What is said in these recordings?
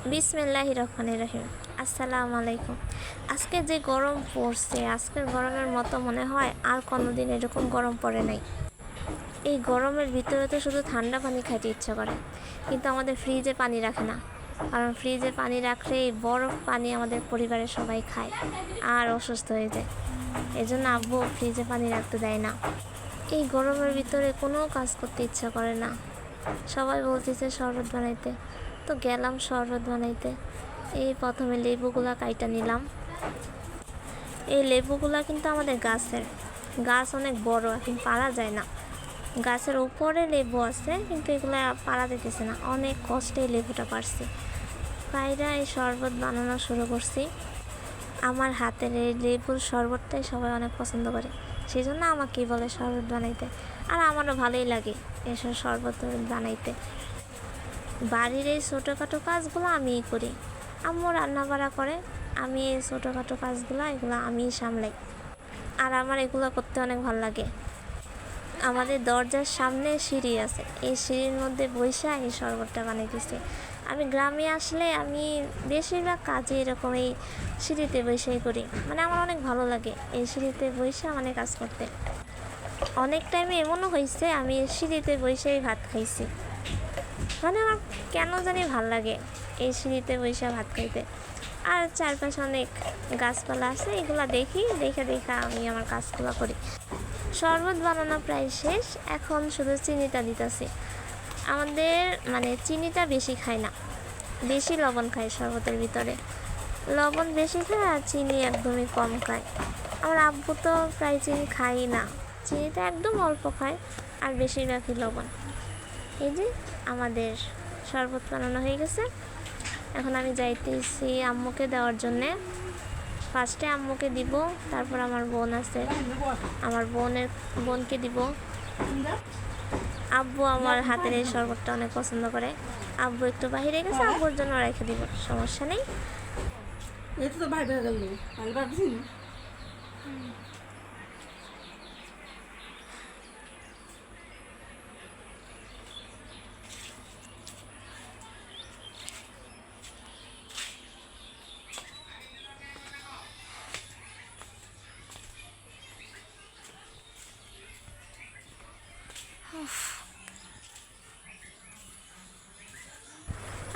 বিসমিল্লাহির রহমানির রহিম। আসসালামু আলাইকুম। আজকে যে গরম পড়ছে, আজকের গরমের মতো মনে হয় আর কোনোদিন এরকম গরম পড়ে নাই। এই গরমের ভিতরে তো শুধু ঠান্ডা পানি খাইতে ইচ্ছা করে, কিন্তু আমাদের ফ্রিজে পানি রাখে না। কারণ ফ্রিজে পানি রাখলে এই বরফ পানি আমাদের পরিবারের সবাই খায় আর অসুস্থ হয়ে যায়। এজন্য আব্বু ফ্রিজে পানি রাখতে দেয় না। এই গরমের ভিতরে কোনো কাজ করতে ইচ্ছা করে না। সবাই বলতেছে শরবত বানাইতে, তো গেলাম শরবত বানাইতে। এই প্রথমে লেবুগুলা কাইটা নিলাম। এই লেবুগুলা কিন্তু আমাদের গাছের, গাছ অনেক বড়, এখন পারা যায় না। গাছের উপরে লেবু আছে, কিন্তু এগুলা পারা যেতেছে না। অনেক কষ্টে লেবুটা পারছি। পায়রা এই শরবত বানানো শুরু করছি। আমার হাতের এই লেবুর শরবতটাই সবাই অনেক পছন্দ করে, সেই জন্য আমাকেই বলে শরবত বানাইতে। আর আমারও ভালোই লাগে এসব শরবত বানাইতে। বাড়ির এই ছোটোখাটো কাজগুলো আমিই করি। আম্মু রান্না বাড়া করে, আমি এই ছোটোখাটো কাজগুলো এগুলো আমিই সামলাই। আর আমার এগুলো করতে অনেক ভালো লাগে। আমাদের দরজার সামনে সিঁড়ি আছে, এই সিঁড়ির মধ্যে বইসা এই শরবতটা বানাইতেছি। আমি গ্রামে আসলে আমি বেশিরভাগ কাজে এরকম এই সিঁড়িতে বৈশাই করি। মানে আমার অনেক ভালো লাগে এই সিঁড়িতে বইসা মানে কাজ করতে। অনেক টাইমে এমনও হয়েছে আমি সিঁড়িতে বইসাই ভাত খাইছি। মানে আমার কেন জানি ভাল লাগে এই সিঁড়িতে বৈশা ভাত খাইতে। আর চারপাশে অনেক গাছপালা আছে, এগুলো দেখি, দেখে দেখে আমি আমার কাজগুলো করি। শরবত বানানো প্রায় শেষ, এখন শুধু চিনিটা দিতেছি। আমাদের মানে চিনিটা বেশি খায় না, বেশি লবণ খায় শরবতের ভিতরে। লবণ বেশি খায় আর চিনি একদমই কম খায়। আমার আব্বু তো প্রায় চিনি খায়ই না, চিনিটা একদম অল্প খায় আর বেশিরভাগই লবণ। এই যে আমাদের শরবত বানানো হয়ে গেছে। এখন আমি যাইতেছি আম্মুকে দেওয়ার জন্যে। ফার্স্টে আম্মুকে দিব, তারপর আমার বোন আছে, আমার বোনকে দিব। আব্বু আমার হাতের এই শরবতটা অনেক পছন্দ করে। আব্বু একটু বাহিরে গেছে, আব্বুর জন্য রেখে দিব, সমস্যা নেই।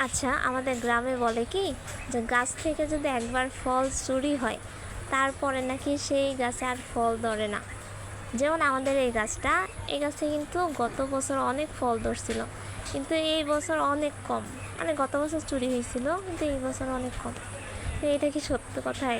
আচ্ছা, আমাদের গ্রামে বলে কি যে গাছ থেকে যদি একবার ফল চুরি হয় তারপরে নাকি সেই গাছে আর ফল ধরে না। যেমন আমাদের এই গাছটা, এই গাছে কিন্তু গত বছর অনেক ফল ধরছিল, কিন্তু এই বছর অনেক কম। মানে গত বছর চুরি হয়েছিল, কিন্তু এই বছর অনেক কম। তো এটা কি সত্য কথাই?